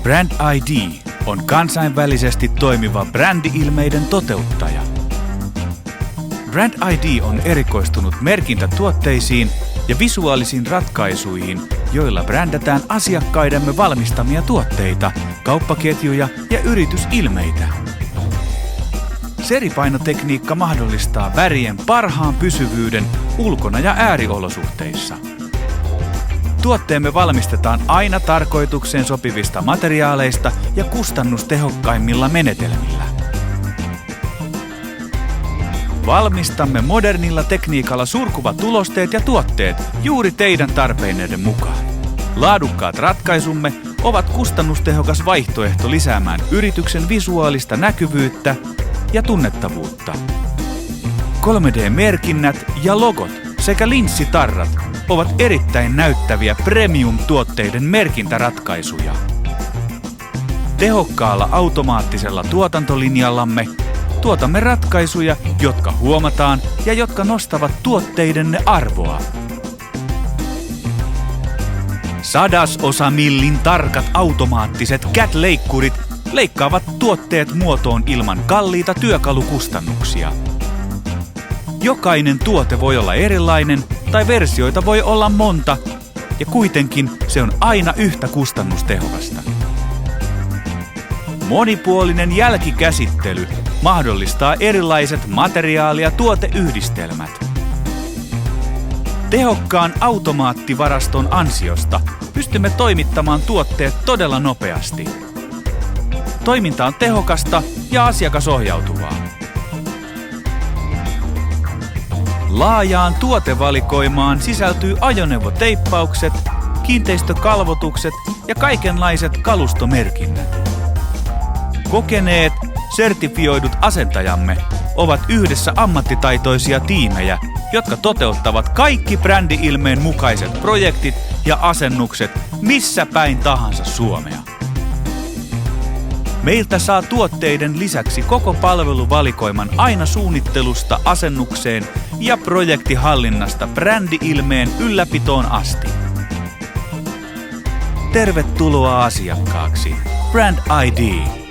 Brand ID on kansainvälisesti toimiva brändi-ilmeiden toteuttaja. Brand ID on erikoistunut merkintätuotteisiin ja visuaalisiin ratkaisuihin, joilla brändätään asiakkaidemme valmistamia tuotteita, kauppaketjuja ja yritysilmeitä. Seripainotekniikka mahdollistaa värien parhaan pysyvyyden ulkona- ja ääriolosuhteissa. Tuotteemme valmistetaan aina tarkoitukseen sopivista materiaaleista ja kustannustehokkaimmilla menetelmillä. Valmistamme modernilla tekniikalla surkuvat tulosteet ja tuotteet juuri teidän tarpeiden mukaan. Laadukkaat ratkaisumme ovat kustannustehokas vaihtoehto lisäämään yrityksen visuaalista näkyvyyttä ja tunnettavuutta. 3D-merkinnät ja logot sekä linssitarrat ovat erittäin näyttäviä premium-tuotteiden merkintäratkaisuja. Tehokkaalla automaattisella tuotantolinjallamme tuotamme ratkaisuja, jotka huomataan ja jotka nostavat tuotteidenne arvoa. 100 millin tarkat automaattiset CAD-leikkurit leikkaavat tuotteet muotoon ilman kalliita työkalukustannuksia. Jokainen tuote voi olla erilainen tai versioita voi olla monta ja kuitenkin se on aina yhtä kustannustehokasta. Monipuolinen jälkikäsittely mahdollistaa erilaiset materiaali- ja tuoteyhdistelmät. Tehokkaan automaattivaraston ansiosta pystymme toimittamaan tuotteet todella nopeasti. Toiminta on tehokasta ja asiakasohjautuvaa. Laajaan tuotevalikoimaan sisältyy ajoneuvoteippaukset, kiinteistökalvotukset ja kaikenlaiset kalustomerkinnät. Kokeneet, sertifioidut asentajamme ovat yhdessä ammattitaitoisia tiimejä, jotka toteuttavat kaikki brändi-ilmeen mukaiset projektit ja asennukset missä päin tahansa Suomea. Meiltä saa tuotteiden lisäksi koko palveluvalikoiman aina suunnittelusta asennukseen ja projektihallinnasta brändi-ilmeen ylläpitoon asti. Tervetuloa asiakkaaksi. Brand ID.